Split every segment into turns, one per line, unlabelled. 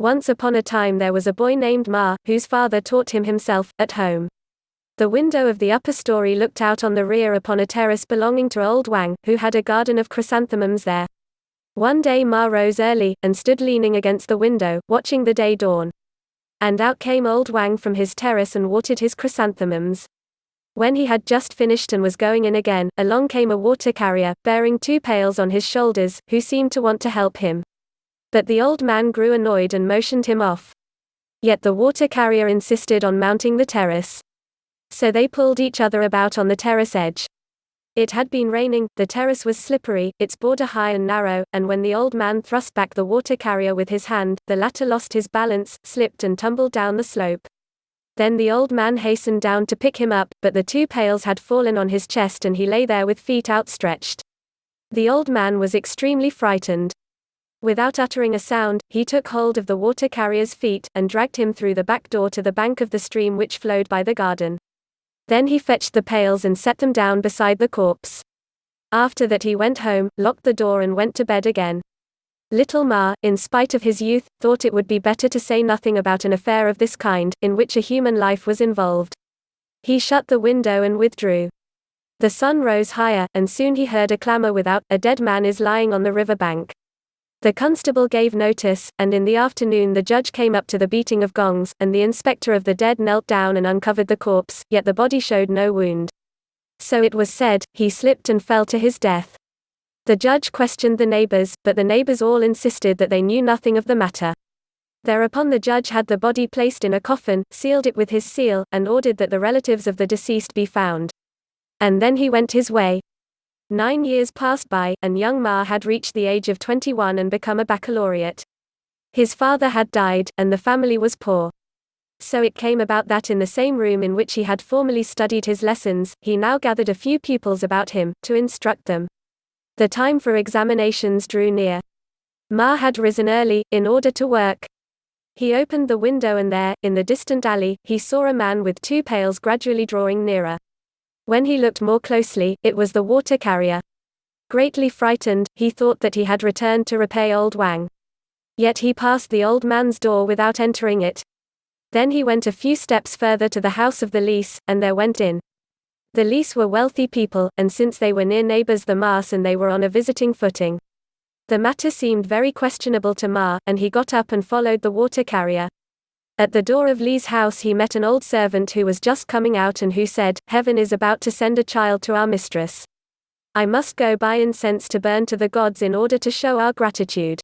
Once upon a time there was a boy named Ma, whose father taught him himself, at home. The window of the upper story looked out on the rear upon a terrace belonging to old Wang, who had a garden of chrysanthemums there. One day Ma rose early, and stood leaning against the window, watching the day dawn. And out came old Wang from his terrace and watered his chrysanthemums. When he had just finished and was going in again, along came a water carrier, bearing 2 pails on his shoulders, who seemed to want to help him. But the old man grew annoyed and motioned him off. Yet the water carrier insisted on mounting the terrace. So they pulled each other about on the terrace edge. It had been raining, the terrace was slippery, its border high and narrow, and when the old man thrust back the water carrier with his hand, the latter lost his balance, slipped and tumbled down the slope. Then the old man hastened down to pick him up, but the 2 pails had fallen on his chest and he lay there with feet outstretched. The old man was extremely frightened. Without uttering a sound, he took hold of the water carrier's feet, and dragged him through the back door to the bank of the stream which flowed by the garden. Then he fetched the pails and set them down beside the corpse. After that he went home, locked the door and went to bed again. Little Ma, in spite of his youth, thought it would be better to say nothing about an affair of this kind, in which a human life was involved. He shut the window and withdrew. The sun rose higher, and soon he heard a clamor without. A dead man is lying on the river bank. The constable gave notice, and in the afternoon the judge came up to the beating of gongs, and the inspector of the dead knelt down and uncovered the corpse, yet the body showed no wound. So it was said, he slipped and fell to his death. The judge questioned the neighbors, but the neighbors all insisted that they knew nothing of the matter. Thereupon the judge had the body placed in a coffin, sealed it with his seal, and ordered that the relatives of the deceased be found. And then he went his way. 9 years passed by, and young Ma had reached the age of 21 and become a baccalaureate. His father had died, and the family was poor. So it came about that in the same room in which he had formerly studied his lessons, he now gathered a few pupils about him, to instruct them. The time for examinations drew near. Ma had risen early, in order to work. He opened the window and there, in the distant alley, he saw a man with 2 pails gradually drawing nearer. When he looked more closely, it was the water carrier. Greatly frightened, he thought that he had returned to repay old Wang. Yet he passed the old man's door without entering it. Then he went a few steps further to the house of the Lees, and there went in. The Lees were wealthy people, and since they were near neighbors the Ma's and they were on a visiting footing. The matter seemed very questionable to Ma, and he got up and followed the water carrier. At the door of Lee's house he met an old servant who was just coming out and who said, "Heaven is about to send a child to our mistress. I must go buy incense to burn to the gods in order to show our gratitude."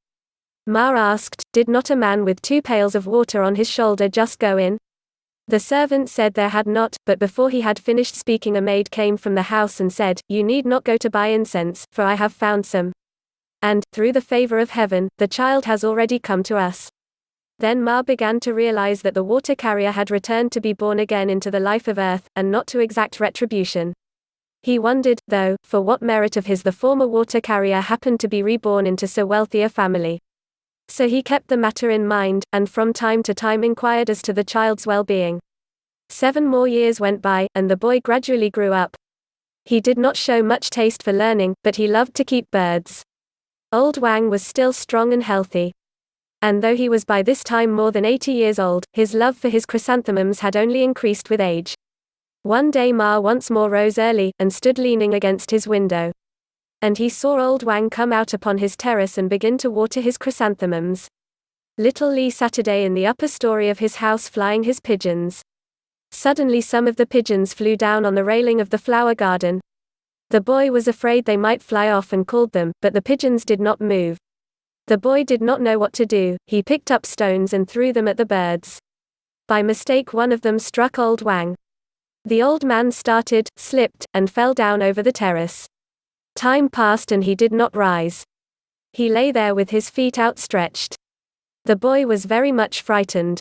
Ma asked, "Did not a man with 2 pails of water on his shoulder just go in?" The servant said there had not, but before he had finished speaking a maid came from the house and said, "You need not go to buy incense, for I have found some. And, through the favor of heaven, the child has already come to us." Then Ma began to realize that the water carrier had returned to be born again into the life of earth, and not to exact retribution. He wondered, though, for what merit of his the former water carrier happened to be reborn into so wealthy a family. So he kept the matter in mind, and from time to time inquired as to the child's well-being. 7 more years went by, and the boy gradually grew up. He did not show much taste for learning, but he loved to keep birds. Old Wang was still strong and healthy. And though he was by this time more than 80 years old, his love for his chrysanthemums had only increased with age. One day Ma once more rose early, and stood leaning against his window. And he saw old Wang come out upon his terrace and begin to water his chrysanthemums. Little Lee Saturday in the upper story of his house flying his pigeons. Suddenly some of the pigeons flew down on the railing of the flower garden. The boy was afraid they might fly off and called them, but the pigeons did not move. The boy did not know what to do, he picked up stones and threw them at the birds. By mistake one of them struck old Wang. The old man started, slipped, and fell down over the terrace. Time passed and he did not rise. He lay there with his feet outstretched. The boy was very much frightened.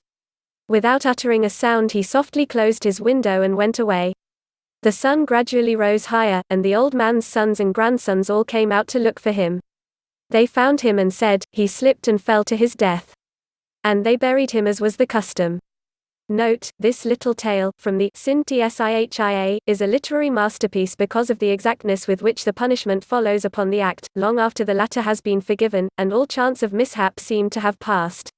Without uttering a sound he softly closed his window and went away. The sun gradually rose higher, and the old man's sons and grandsons all came out to look for him. They found him and said, "He slipped and fell to his death." And they buried him as was the custom. Note, this little tale, from the Sintia, is a literary masterpiece because of the exactness with which the punishment follows upon the act, long after the latter has been forgiven, and all chance of mishap seemed to have passed.